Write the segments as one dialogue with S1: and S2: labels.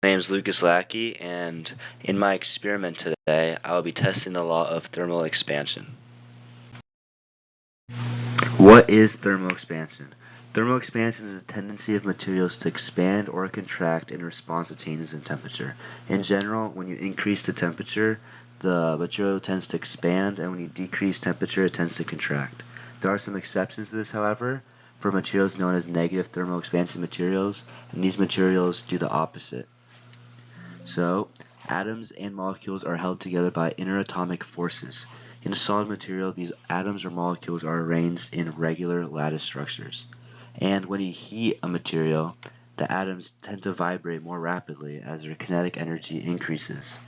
S1: My name is Lukasz Lacki, and in my experiment today, I will be testing the law of thermal expansion. What is thermal expansion? Thermal expansion is a tendency of materials to expand or contract in response to changes in temperature. In general, when you increase the temperature, the material tends to expand, and when you decrease temperature, it tends to contract. There are some exceptions to this, however, for materials known as negative thermal expansion materials, and these materials do the opposite. So, atoms and molecules are held together by interatomic forces. In a solid material, these atoms or molecules are arranged in regular lattice structures. And when you heat a material, the atoms tend to vibrate more rapidly as their kinetic energy increases.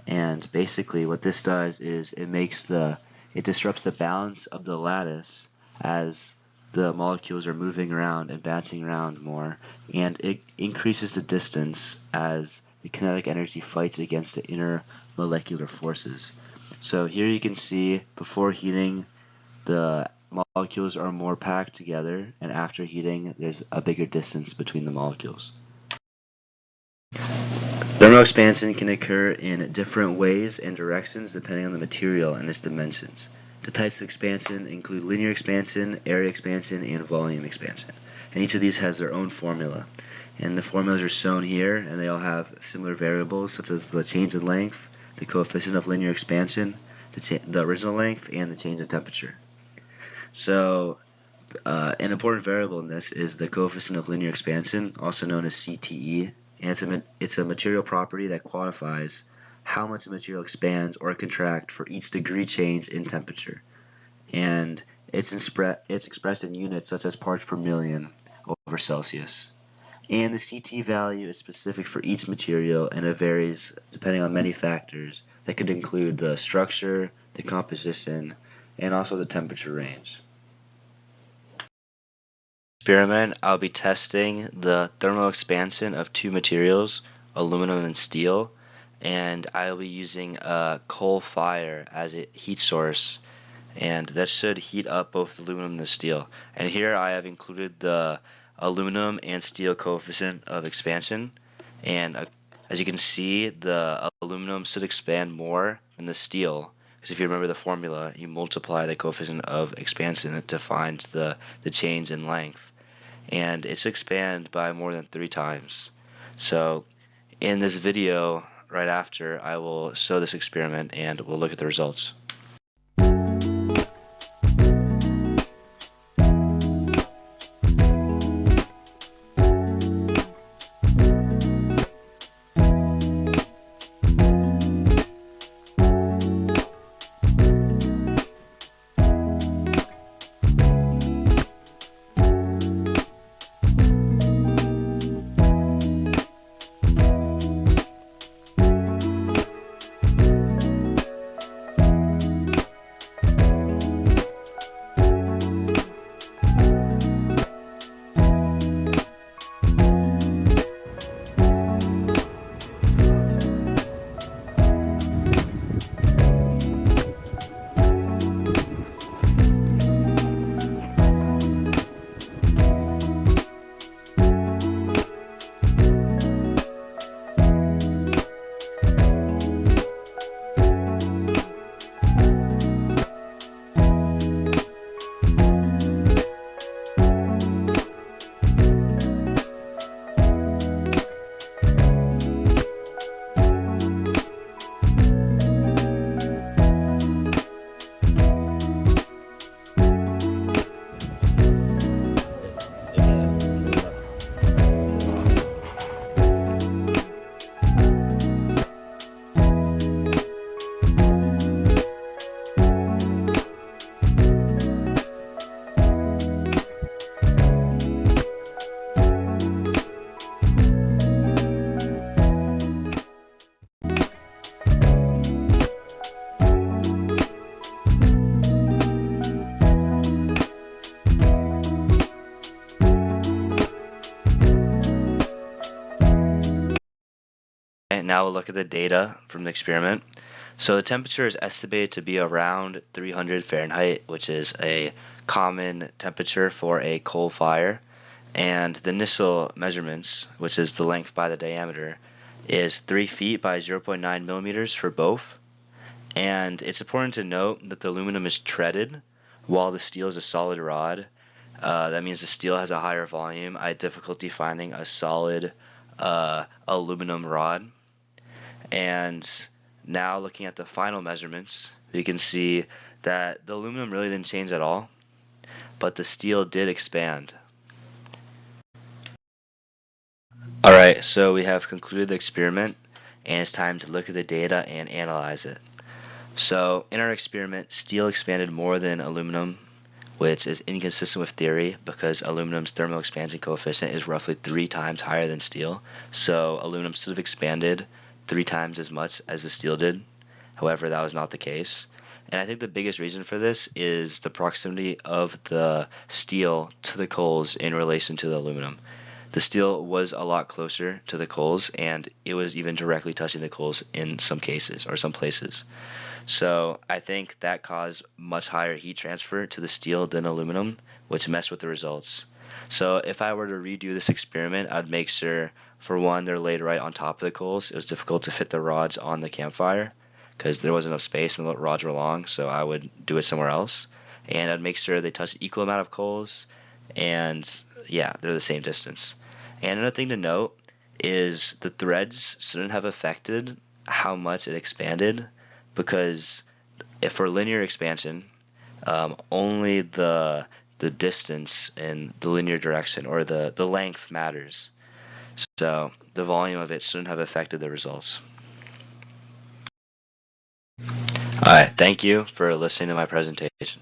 S1: And basically what this does is it disrupts the balance of the lattice as the molecules are moving around and bouncing around more, and it increases the distance as the kinetic energy fights against the intermolecular forces. So here you can see before heating, the molecules are more packed together, and after heating, there's a bigger distance between the molecules. Thermal expansion can occur in different ways and directions depending on the material and its dimensions. The types of expansion include linear expansion, area expansion, and volume expansion. And each of these has their own formula. And the formulas are shown here, and they all have similar variables such as the change in length, the coefficient of linear expansion, the original length, and the change in temperature. So an important variable in this is the coefficient of linear expansion, also known as CTE, and it's a material property that quantifies how much a material expands or contracts for each degree change in temperature. And it's expressed in units such as parts per million over Celsius. And the CT value is specific for each material, and it varies depending on many factors that could include the structure, the composition, and also the temperature range. Experiment, I'll be testing the thermal expansion of two materials, aluminum and steel, and I'll be using a coal fire as a heat source, and that should heat up both the aluminum and the steel. And here I have included the aluminum and steel coefficient of expansion, and as you can see, the aluminum should expand more than the steel, because if you remember the formula, you multiply the coefficient of expansion to find the change in length, and it should expand by more than 3 times. So in this video right after, I will show this experiment and we'll look at the results. And now we'll look at the data from the experiment. So the temperature is estimated to be around 300 Fahrenheit, which is a common temperature for a coal fire. And the initial measurements, which is the length by the diameter, is 3 feet by 0.9 millimeters for both. And it's important to note that the aluminum is treaded while the steel is a solid rod. That means the steel has a higher volume. I had difficulty finding a solid aluminum rod. And now looking at the final measurements, we can see that the aluminum really didn't change at all, but the steel did expand. Alright, so we have concluded the experiment, and it's time to look at the data and analyze it. So in our experiment, steel expanded more than aluminum, which is inconsistent with theory because aluminum's thermal expansion coefficient is roughly 3 times higher than steel. So aluminum should have expanded 3 times as much as the steel did. However, that was not the case. And I think the biggest reason for this is the proximity of the steel to the coals in relation to the aluminum. The steel was a lot closer to the coals, and it was even directly touching the coals in some cases or some places. So I think that caused much higher heat transfer to the steel than aluminum, which messed with the results. So if I were to redo this experiment, I'd make sure, for one, they're laid right on top of the coals. It was difficult to fit the rods on the campfire because there wasn't enough space and the rods were long, so I would do it somewhere else. And I'd make sure they touch equal amount of coals, and yeah, they're the same distance. And another thing to note is the threads shouldn't have affected how much it expanded, because if for linear expansion, only the distance in the linear direction or the length matters. So the volume of it shouldn't have affected the results. Alright, thank you for listening to my presentation.